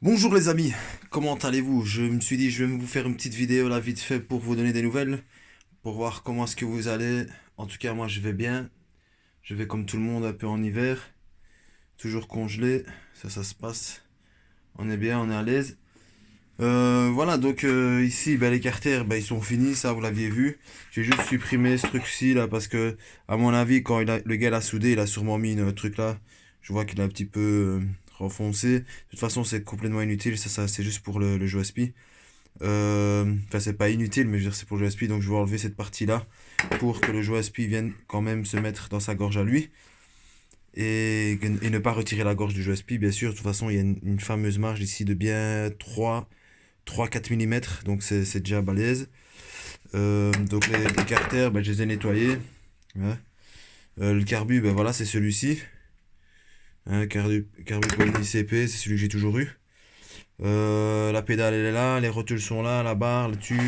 Bonjour les amis, comment allez-vous? Je me suis dit je vais vous faire une petite vidéo là vite fait pour vous donner des nouvelles, pour voir comment est-ce que vous allez. En tout cas moi je vais bien, je vais comme tout le monde un peu en hiver, toujours congelé, ça se passe. On est bien, on est à l'aise. Voilà donc ici les carters ils sont finis, ça vous l'aviez vu. J'ai juste supprimé ce truc-ci là parce que à mon avis quand le gars l'a soudé il a sûrement mis un truc là. Je vois qu'il a un petit peu renfoncé. De toute façon c'est complètement inutile, ça c'est juste pour le jeu aspi. Enfin, c'est pas inutile, mais je veux dire, c'est pour le jouet donc je vais enlever cette partie-là pour que le jouet aspi vienne quand même se mettre dans sa gorge à lui et ne pas retirer la gorge du jouet aspi, bien sûr. De toute façon, il y a une fameuse marge ici de bien 3-4 mm, donc c'est déjà balèze. Donc les carters, je les ai nettoyés. Ouais. Le carbu, voilà, c'est celui-ci. Hein, carbu Polyni CP, c'est celui que j'ai toujours eu. La pédale elle est là, les rotules sont là, la barre, le tube,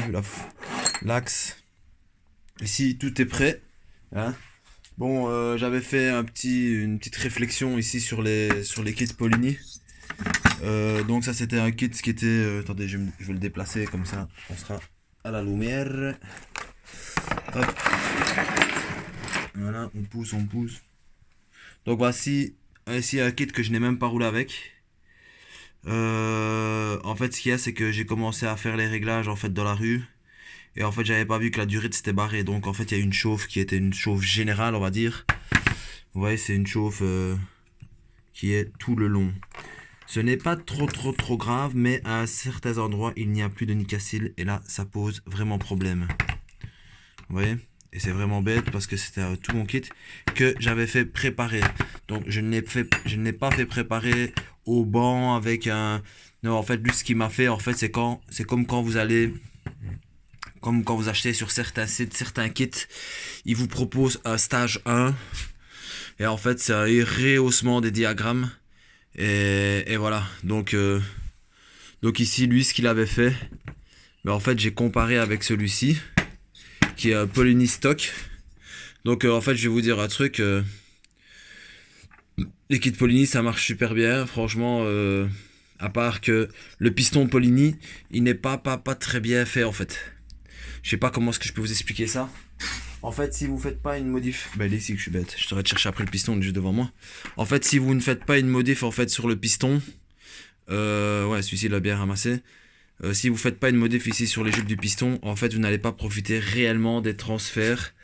l'axe. Ici tout est prêt. Hein. Bon, j'avais fait une petite réflexion ici sur les kits Polini. Donc ça c'était un kit qui était... attendez, je vais le déplacer comme ça, on sera à la lumière. Hop. Voilà, on pousse, on pousse. Donc voici ici un kit que je n'ai même pas roulé avec. En fait, ce qu'il y a, c'est que j'ai commencé à faire les réglages en fait dans la rue. Et en fait, j'avais pas vu que la durée s'était barrée. Donc en fait, il y a une chauffe qui était une chauffe générale, on va dire. Vous voyez, c'est une chauffe qui est tout le long. Ce n'est pas trop grave, mais à certains endroits, il n'y a plus de nicacile. Et là, ça pose vraiment problème. Vous voyez? Et c'est vraiment bête parce que c'était tout mon kit que j'avais fait préparer. Donc je ne l'ai pas fait préparer au banc avec un... Non, en fait, lui, ce qu'il m'a fait, en fait, c'est comme quand vous allez... Comme quand vous achetez sur certains sites, certains kits, ils vous proposent un stage 1. Et en fait, c'est un rehaussement des diagrammes. Et voilà. Donc ici, lui, ce qu'il avait fait, en fait, j'ai comparé avec celui-ci, qui est un Polini stock. Donc en fait, je vais vous dire un truc. Les kits Polini, ça marche super bien. Franchement, à part que le piston Polini, il n'est pas très bien fait en fait. Je sais pas comment est-ce que je peux vous expliquer ça. En fait, si vous faites pas une modif, il est ici que je suis bête. Je t'aurais cherché après le piston, il est juste devant moi. En fait, si vous ne faites pas une modif en fait sur le piston, ouais, celui-ci l'a bien ramassé. Si vous faites pas une modif ici sur les jupes du piston, en fait, vous n'allez pas profiter réellement des transferts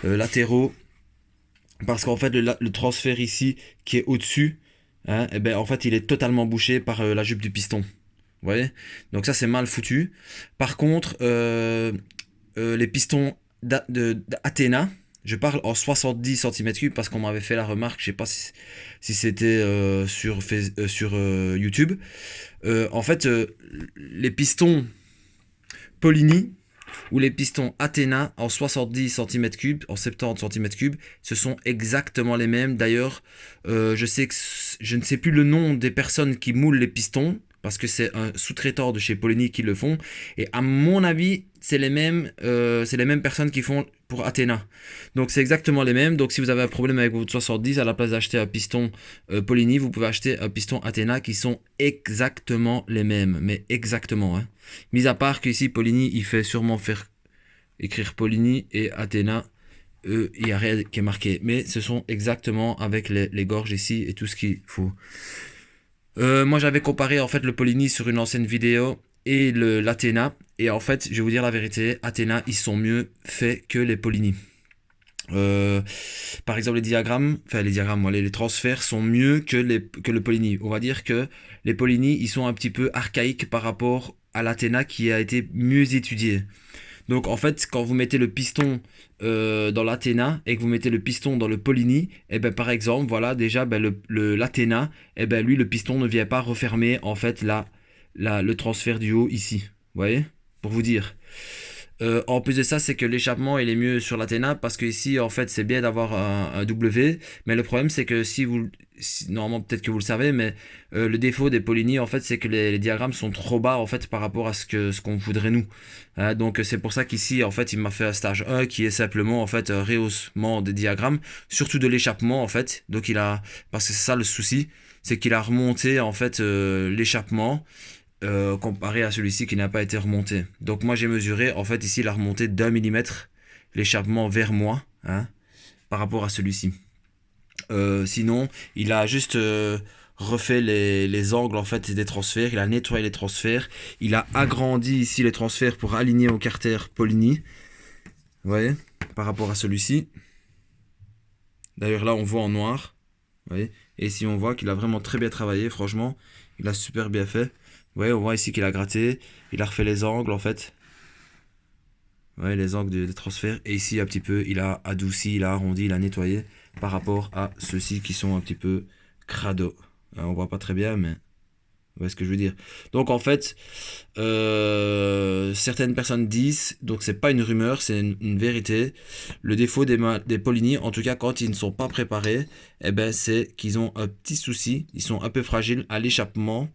latéraux, parce qu'en fait, le transfert ici qui est au-dessus, hein, en fait, il est totalement bouché par la jupe du piston. Vous voyez? Donc ça, c'est mal foutu. Par contre, les pistons d'Athéna, je parle en 70 cm3 parce qu'on m'avait fait la remarque, je sais pas si c'était sur YouTube. En fait, les pistons Polini ou les pistons Athéna en 70 cm3, en 70 cm3, ce sont exactement les mêmes. D'ailleurs, je ne sais plus le nom des personnes qui moulent les pistons, parce que c'est un sous-traitant de chez Polini qui le font. Et à mon avis, c'est les mêmes personnes qui font pour Athéna. Donc c'est exactement les mêmes. Donc si vous avez un problème avec votre 70, à la place d'acheter un piston Polini, vous pouvez acheter un piston Athéna qui sont exactement les mêmes. Mais exactement. Hein. Mis à part qu'ici, Polini, il fait sûrement faire écrire Polini et Athéna. Il n'y a rien qui est marqué. Mais ce sont exactement avec les gorges ici et tout ce qu'il faut. Moi j'avais comparé en fait le Polini sur une ancienne vidéo et l'Athéna. Et en fait, je vais vous dire la vérité, Athéna, ils sont mieux faits que les Polini. Par exemple, les transferts sont mieux que le Polini. On va dire que les Polini, ils sont un petit peu archaïques par rapport à l'Athéna qui a été mieux étudié. Donc en fait, quand vous mettez le piston dans l'Athéna et que vous mettez le piston dans le Polini, et ben par exemple, voilà déjà l'Athéna, et ben lui le piston ne vient pas refermer en fait le transfert du haut ici. Vous voyez? Pour vous dire. En plus de ça, c'est que l'échappement il est mieux sur l'Athéna parce que ici en fait c'est bien d'avoir un W, mais le problème c'est que normalement peut-être que vous le savez, mais le défaut des Polini en fait c'est que les diagrammes sont trop bas en fait par rapport à ce qu'on voudrait nous. Donc c'est pour ça qu'ici en fait il m'a fait un stage 1 qui est simplement en fait un rehaussement des diagrammes, surtout de l'échappement en fait. Donc parce que c'est ça le souci, c'est qu'il a remonté en fait l'échappement comparé à celui-ci qui n'a pas été remonté. Donc moi j'ai mesuré, en fait ici il a remonté d'1 mm l'échappement vers moi, hein, par rapport à celui-ci. Sinon, il a juste refait les angles en fait des transferts, il a nettoyé les transferts, il a agrandi ici les transferts pour aligner au carter Poligny. Vous voyez, par rapport à celui-ci. D'ailleurs là on voit en noir. Vous voyez, et ici on voit qu'il a vraiment très bien travaillé, franchement, il a super bien fait. Vous voyez, on voit ici qu'il a gratté, il a refait les angles en fait. Vous voyez, les angles des transferts. Et ici un petit peu, il a adouci, il a arrondi, il a nettoyé par rapport à ceux-ci qui sont un petit peu crado. On voit pas très bien, mais vous voyez ce que je veux dire. Donc en fait, certaines personnes disent, donc c'est pas une rumeur, c'est une vérité. Le défaut des Poligny, en tout cas quand ils ne sont pas préparés, eh ben, c'est qu'ils ont un petit souci, ils sont un peu fragiles à l'échappement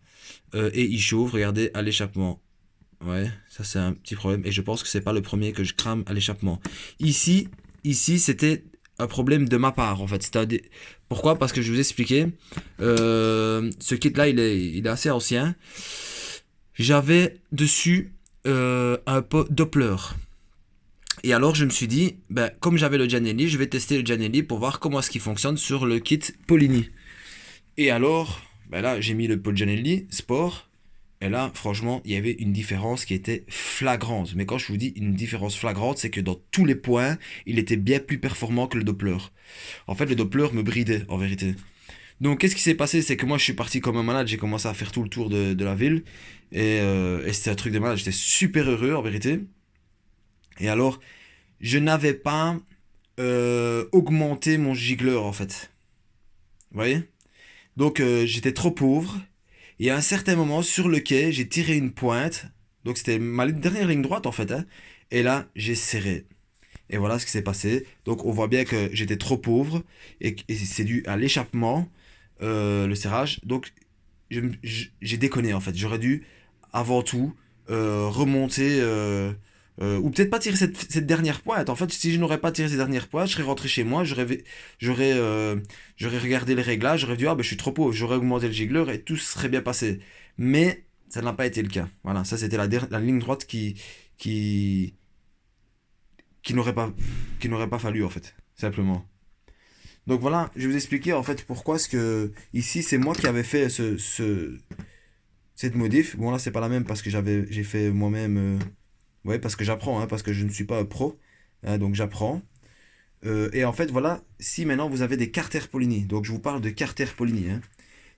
et ils chauffent, regardez, à l'échappement. Ouais, ça c'est un petit problème et je pense que c'est pas le premier que je crame à l'échappement. Ici, c'était un problème de ma part en fait. Pourquoi? Parce que je vous ai expliqué, ce kit là il est assez ancien. J'avais dessus un Doppler. Et alors je me suis dit, ben, comme j'avais le Giannelli, je vais tester le Giannelli pour voir comment est-ce qu'il fonctionne sur le kit Poligny. Et alors, ben là j'ai mis le Giannelli Sport. Et là, franchement, il y avait une différence qui était flagrante. Mais quand je vous dis une différence flagrante, c'est que dans tous les points, il était bien plus performant que le Doppler. En fait, le Doppler me bridait, en vérité. Donc, qu'est-ce qui s'est passé? C'est que moi, je suis parti comme un malade. J'ai commencé à faire tout le tour de la ville. Et c'était un truc de malade. J'étais super heureux, en vérité. Et alors, je n'avais pas augmenté mon gigler, en fait. Vous voyez? Donc, j'étais trop pauvre. Et à un certain moment, sur le quai, j'ai tiré une pointe. Donc c'était ma dernière ligne droite en fait, hein. Et là, j'ai serré. Et voilà ce qui s'est passé. Donc on voit bien que j'étais trop pauvre. Et c'est dû à l'échappement, le serrage. Donc j'ai déconné en fait. J'aurais dû, avant tout, remonter... ou peut-être pas tirer cette dernière pointe. En fait, si je n'aurais pas tiré cette dernière pointe, je serais rentré chez moi, j'aurais regardé les réglages, j'aurais dit, ah ben je suis trop pauvre, j'aurais augmenté le gigler et tout serait bien passé. Mais ça n'a pas été le cas. Voilà, ça c'était la ligne droite qui, qui n'aurait pas fallu en fait, simplement. Donc voilà, je vais vous expliquer en fait pourquoi est-ce que ici c'est moi qui avais fait cette modif. Bon là c'est pas la même parce que j'ai fait moi-même. Ouais, parce que j'apprends, hein, parce que je ne suis pas un pro, hein, donc j'apprends. Et en fait, voilà, si maintenant vous avez des carters Poligny, donc je vous parle de carters Poligny, hein.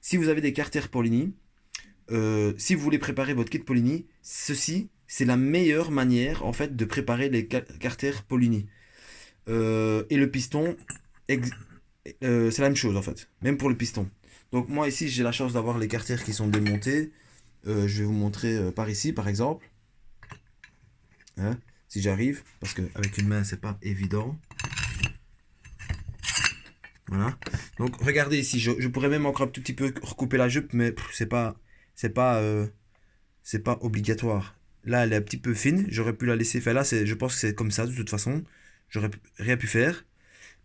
Si vous avez des carters Poligny, si vous voulez préparer votre kit Poligny, ceci, c'est la meilleure manière, en fait, de préparer les carters Poligny. Et le piston, c'est la même chose, en fait, même pour le piston. Donc moi, ici, j'ai la chance d'avoir les carters qui sont démontés. Je vais vous montrer par ici, par exemple. Hein, si j'arrive, parce qu'avec une main c'est pas évident. Voilà. Donc regardez ici, je pourrais même encore un tout petit peu recouper la jupe, mais c'est pas obligatoire. Là elle est un petit peu fine, j'aurais pu la laisser faire là, je pense que c'est comme ça de toute façon. J'aurais rien pu faire.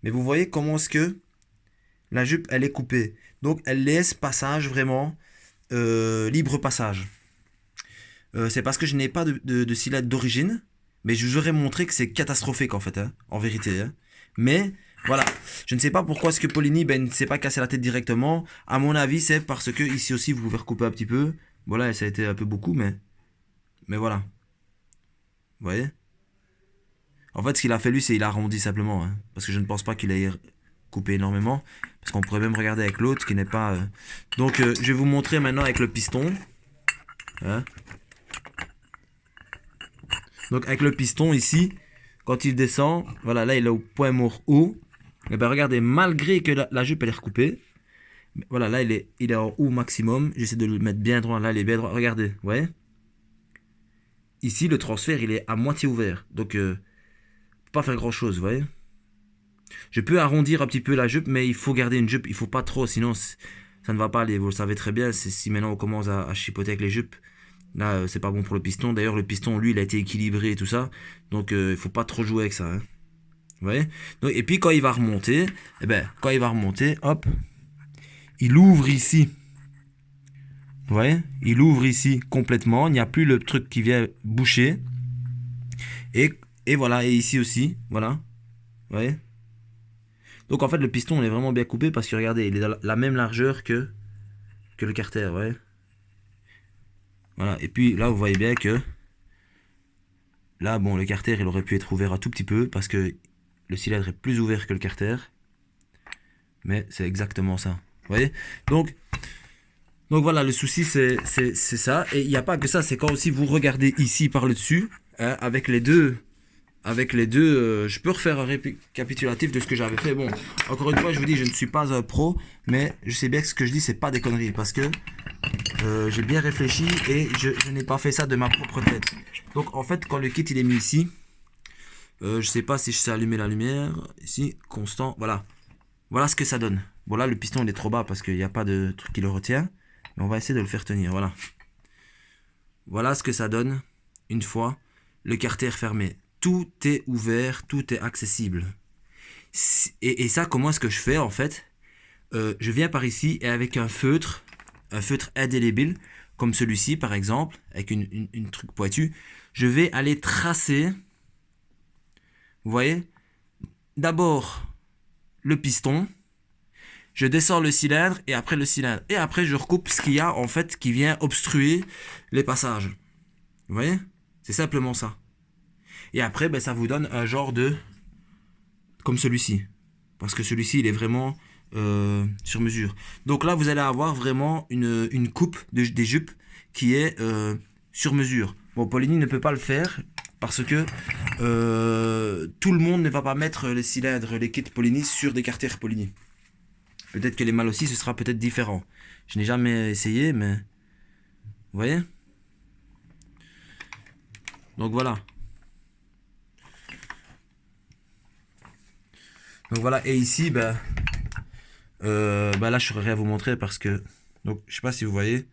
Mais vous voyez comment est-ce que la jupe elle est coupée. Donc elle laisse passage vraiment, libre passage. C'est parce que je n'ai pas de cylindre d'origine, mais je vous aurais montré que c'est catastrophique en fait, hein, en vérité. Hein. Mais voilà, je ne sais pas pourquoi est-ce que Poligny ne s'est pas cassé la tête directement. À mon avis, c'est parce que ici aussi vous pouvez recouper un petit peu. Voilà, ça a été un peu beaucoup, mais voilà. Vous voyez? En fait, ce qu'il a fait lui, c'est il a arrondi simplement, hein, parce que je ne pense pas qu'il ait coupé énormément, parce qu'on pourrait même regarder avec l'autre qui n'est pas. Donc, je vais vous montrer maintenant avec le piston. Hein. Donc avec le piston ici, quand il descend, voilà, là il est au point mort haut. Et bien regardez, malgré que la jupe elle est recoupée, voilà, là il est en haut maximum. J'essaie de le mettre bien droit, là il est bien droit. Regardez, vous voyez? Ici le transfert il est à moitié ouvert. Donc je peux pas faire grand chose, vous voyez? Je peux arrondir un petit peu la jupe, mais il faut garder une jupe, il faut pas trop, sinon ça ne va pas aller. Vous le savez très bien, si maintenant on commence à chipoter avec les jupes. Là, c'est pas bon pour le piston. D'ailleurs, le piston, lui, il a été équilibré et tout ça. Donc, il faut pas trop jouer avec ça. Hein. Vous voyez? Et puis, quand il va remonter, hop, il ouvre ici. Vous voyez, il ouvre ici complètement, il n'y a plus le truc qui vient boucher. Et voilà, et ici aussi, voilà. Vous voyez. Donc en fait le piston il est vraiment bien coupé parce que regardez, il est dans la même largeur que le carter, vous voyez. Voilà, et puis là vous voyez bien que là bon le carter il aurait pu être ouvert un tout petit peu parce que le cylindre est plus ouvert que le carter. Mais c'est exactement ça. Vous voyez. Donc voilà, le souci c'est ça. Et il n'y a pas que ça, c'est quand aussi vous regardez ici par le dessus, hein, avec les deux, je peux refaire un récapitulatif de ce que j'avais fait. Bon, encore une fois, je vous dis, je ne suis pas un pro, mais je sais bien que ce que je dis, c'est pas des conneries, parce que j'ai bien réfléchi et je n'ai pas fait ça de ma propre tête. Donc en fait, quand le kit il est mis ici, je sais pas si je sais allumer la lumière, ici, constant, voilà. Voilà ce que ça donne. Bon là, le piston il est trop bas parce qu'il n'y a pas de truc qui le retient, mais on va essayer de le faire tenir, voilà. Voilà ce que ça donne une fois le carter fermé. Tout est ouvert, tout est accessible. Et ça, comment est-ce que je fais en fait? Je viens par ici et avec un feutre indélébile, comme celui-ci par exemple, avec une truc pointue, je vais aller tracer, vous voyez, d'abord le piston, je descends le cylindre et après le cylindre. Et après je recoupe ce qu'il y a en fait qui vient obstruer les passages. Vous voyez? C'est simplement ça. Et après, ben, ça vous donne un genre de... comme celui-ci. Parce que celui-ci, il est vraiment sur mesure. Donc là, vous allez avoir vraiment une coupe des jupes qui est sur mesure. Bon, Polini ne peut pas le faire parce que tout le monde ne va pas mettre les cylindres, les kits Polini sur des carters Polini. Peut-être que les mâles aussi, ce sera peut-être différent. Je n'ai jamais essayé, mais... Vous voyez? Donc voilà. Donc voilà, et ici, bah là je saurais rien vous montrer parce que, donc je sais pas si vous voyez,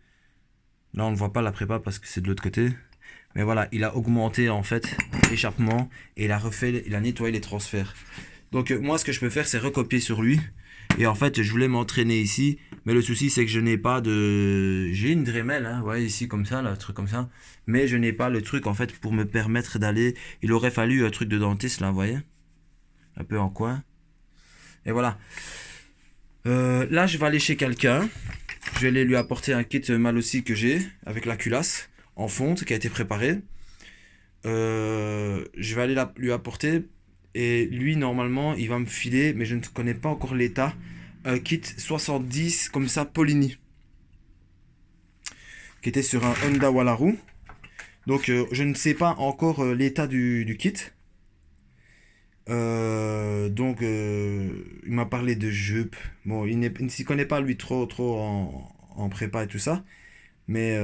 là on ne voit pas la prépa parce que c'est de l'autre côté, mais voilà, il a augmenté en fait l'échappement et il a nettoyé les transferts. Donc moi ce que je peux faire c'est recopier sur lui, et en fait je voulais m'entraîner ici, mais le souci c'est que je n'ai pas de, j'ai une Dremel, hein, vous voyez ici comme ça, là, un truc comme ça, mais je n'ai pas le truc en fait pour me permettre d'aller, il aurait fallu un truc de dentiste là, vous voyez, un peu en coin. Et voilà. Là, je vais aller chez quelqu'un. Je vais aller lui apporter un kit mal aussi que j'ai, avec la culasse en fonte qui a été préparée. Je vais aller lui apporter. Et lui, normalement, il va me filer, mais je ne connais pas encore l'état, un kit 70 comme ça, Polini. Qui était sur un Honda Wallaroo. Donc, je ne sais pas encore l'état du kit. Il m'a parlé de jupe. Bon, il ne s'y connaît pas lui trop en prépa et tout ça. Mais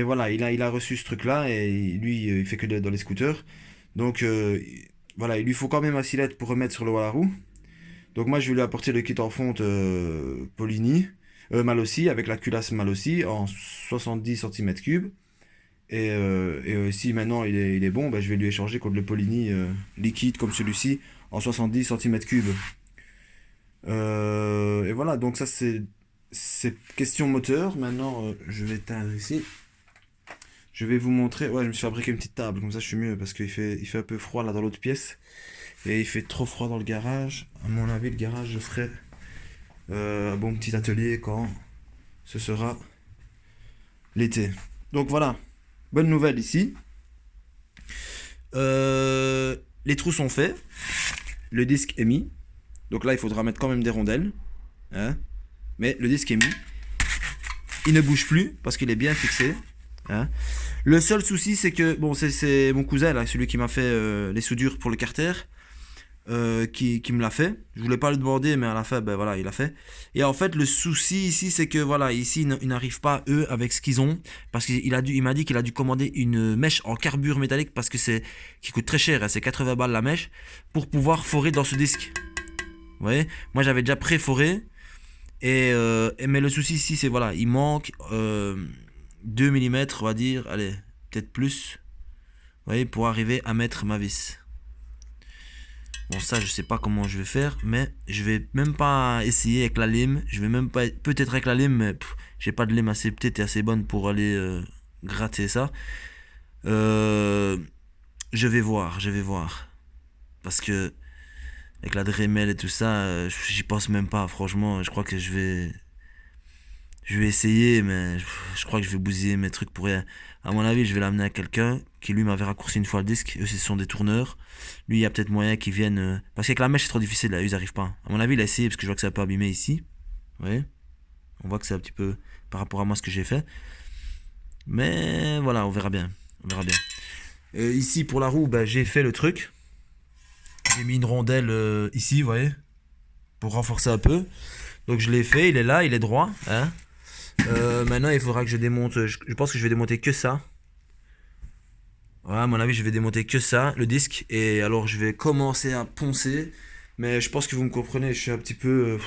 voilà, il a reçu ce truc-là et lui, il fait que dans les scooters. Donc voilà, il lui faut quand même un silette pour remettre sur le Wallaroo. Donc moi, je vais lui apporter le kit en fonte Polini, Malossi, avec la culasse Malossi en 70 cm3. Et si maintenant il est bon, bah, je vais lui échanger contre le Polini liquide comme celui-ci en 70 cm3. Et voilà, donc ça c'est question moteur. Maintenant, je vais éteindre ici. Je vais vous montrer. Ouais, je me suis fabriqué une petite table, comme ça je suis mieux parce qu'il fait un peu froid là dans l'autre pièce. Et il fait trop froid dans le garage. À mon avis, le garage, je ferai un bon petit atelier quand ce sera l'été. Donc voilà. Bonne nouvelle ici. Les trous sont faits. Le disque est mis. Donc là, il faudra mettre quand même des rondelles. Hein, mais le disque est mis. Il ne bouge plus parce qu'il est bien fixé. Hein. Le seul souci, c'est que... Bon, c'est mon cousin, là, celui qui m'a fait les soudures pour le carter. Qui me l'a fait. Je voulais pas le demander, mais à la fin, ben voilà, il l'a fait. Et en fait, le souci ici, c'est que voilà, ici, ils n'arrivent pas eux avec ce qu'ils ont, parce il m'a dit qu'il a dû commander une mèche en carbure métallique parce que qui coûte très cher, hein, c'est 80 balles la mèche pour pouvoir forer dans ce disque. Vous voyez, moi j'avais déjà pré-foré mais le souci ici, c'est voilà, il manque 2 mm, on va dire, allez, peut-être plus. Vous voyez, pour arriver à mettre ma vis. Bon, ça je sais pas comment je vais faire, mais je vais même pas essayer avec la lime. Je vais même pas, peut-être avec la lime, mais J'ai pas de lame assez petite et assez bonne pour aller gratter ça. Euh, je vais voir. Parce que avec la Dremel et tout ça, j'y pense même pas. Franchement, je crois que je vais essayer, mais je crois que je vais bousiller mes trucs pour rien. À mon avis, je vais l'amener à quelqu'un qui lui m'avait raccourci une fois le disque. Eux, ce sont des tourneurs. Lui, il y a peut-être moyen qu'ils viennent. Parce qu'avec la mèche, c'est trop difficile là, ils arrivent pas. À mon avis, il a essayé parce que je vois que c'est un peu abîmé ici. Vous voyez? On voit que c'est un petit peu par rapport à moi ce que j'ai fait. Mais voilà, on verra bien. On verra bien. Ici, pour la roue, ben, j'ai fait le truc. J'ai mis une rondelle ici, vous voyez? Pour renforcer un peu. Donc je l'ai fait, il est là, il est droit. Hein. Maintenant, il faudra que je démonte. Je pense que je vais démonter que ça. Ouais, à mon avis, je vais démonter que ça, le disque. Et alors, je vais commencer à poncer. Mais je pense que vous me comprenez, je suis un petit peu.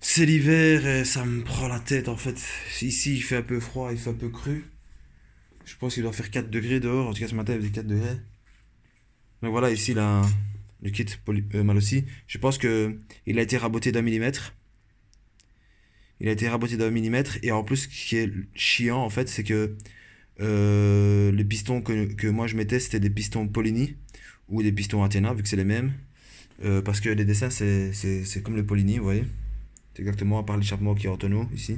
C'est l'hiver et ça me prend la tête en fait. Ici, il fait un peu froid, il fait un peu cru. Je pense qu'il doit faire 4 degrés dehors. En tout cas, ce matin, il faisait 4 degrés. Donc voilà, ici, là, le kit mal aussi. Je pense que il a été raboté d'1 millimètre. Il a été raboté d'1 millimètre. Et en plus, ce qui est chiant, en fait, c'est que les pistons que moi je mettais, c'était des pistons Polini ou des pistons Athena, vu que c'est les mêmes. Parce que les dessins, c'est comme le Polini, vous voyez. C'est exactement, à part l'échappement qui est en tonneau, ici.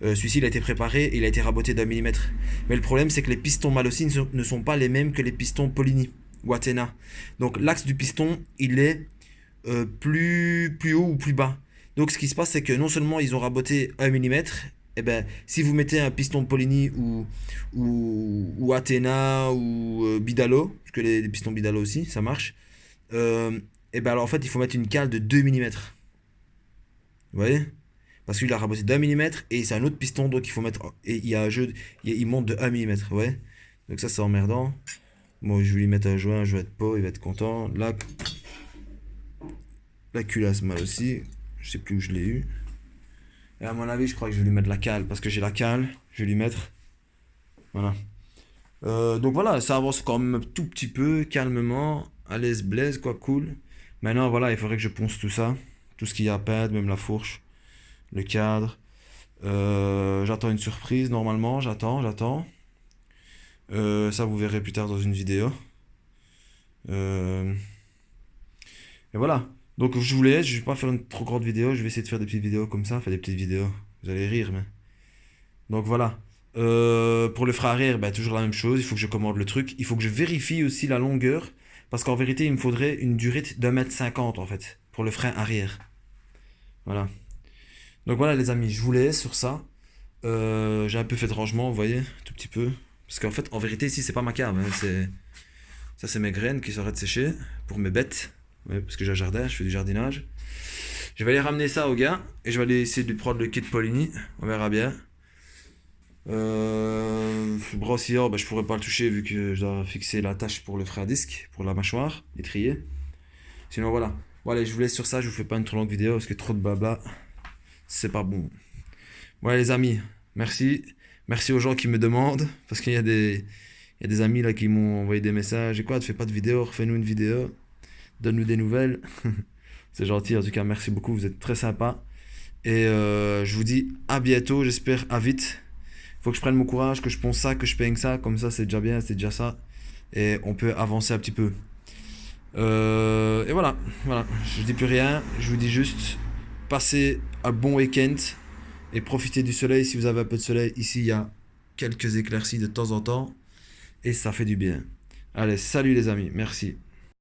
Celui-ci, il a été préparé et il a été raboté d'1 millimètre. Mais le problème, c'est que les pistons Malossi ne sont pas les mêmes que les pistons Polini ou Athena. Donc l'axe du piston, il est plus haut ou plus bas. Donc ce qui se passe, c'est que non seulement ils ont raboté 1 millimètre, et ben si vous mettez un piston Polini ou Athena ou Bidalo, parce que les pistons Bidalo aussi, ça marche, et ben alors en fait il faut mettre une cale de 2 millimètres. Vous voyez? Parce qu'il a raboté d'1 millimètre et c'est un autre piston, donc il faut mettre. Et il y a un jeu, il monte de 1 millimètre, ouais. Donc ça c'est emmerdant. Bon, je vais lui mettre un joint de peau, il va être content. Là, la culasse mal aussi. Je sais plus où je l'ai eu. Et à mon avis, je crois que je vais lui mettre la cale. Parce que j'ai la cale, je vais lui mettre. Voilà. Donc voilà, ça avance quand même un tout petit peu, calmement. À l'aise blaise, quoi, cool. Maintenant, voilà, il faudrait que je ponce tout ça. Tout ce qu'il y a à peindre, même la fourche, le cadre. J'attends une surprise normalement, j'attends. Ça vous verrez plus tard dans une vidéo. Euh, Et voilà. Donc je vous laisse, je vais pas faire une trop grande vidéo, je vais essayer de faire des petites vidéos comme ça, faire des petites vidéos. Vous allez rire, mais. Donc voilà. Pour le frein arrière, bah, toujours la même chose, il faut que je commande le truc. Il faut que je vérifie aussi la longueur. Parce qu'en vérité, il me faudrait une durée d'1,50 m en fait. Pour le frein arrière. Voilà. Donc voilà les amis, je vous laisse sur ça. J'ai un peu fait de rangement, vous voyez, tout petit peu. Parce qu'en fait, en vérité, ici, c'est pas ma cave. Hein, ça, c'est mes graines qui s'arrêtent de sécher pour mes bêtes. Ouais, parce que j'ai un jardin, je fais du jardinage. Je vais aller ramener ça au gars et je vais aller essayer de lui prendre le kit Polini. On verra bien. Le brossilleur, bah, je pourrais pas le toucher vu que je dois fixer la tâche pour le frein à disque, pour la mâchoire, l'étrier. Sinon, voilà. Bon, allez, je vous laisse sur ça. Je vous fais pas une trop longue vidéo parce que trop de blabla, c'est pas bon. Voilà les amis, merci. Merci aux gens qui me demandent. Parce qu'il y a des amis là qui m'ont envoyé des messages. Et quoi, tu fais pas de vidéo, refais-nous une vidéo. Donne-nous des nouvelles. C'est gentil, en tout cas, merci beaucoup, vous êtes très sympa. Et je vous dis à bientôt, j'espère à vite. Faut que je prenne mon courage, que je pense ça, que je peigne ça. Comme ça, c'est déjà bien, c'est déjà ça. Et on peut avancer un petit peu. Et voilà, voilà. Je dis plus rien, je vous dis juste passez un bon week-end. Et profitez du soleil si vous avez un peu de soleil. Ici, il y a quelques éclaircies de temps en temps. Et ça fait du bien. Allez, salut les amis. Merci.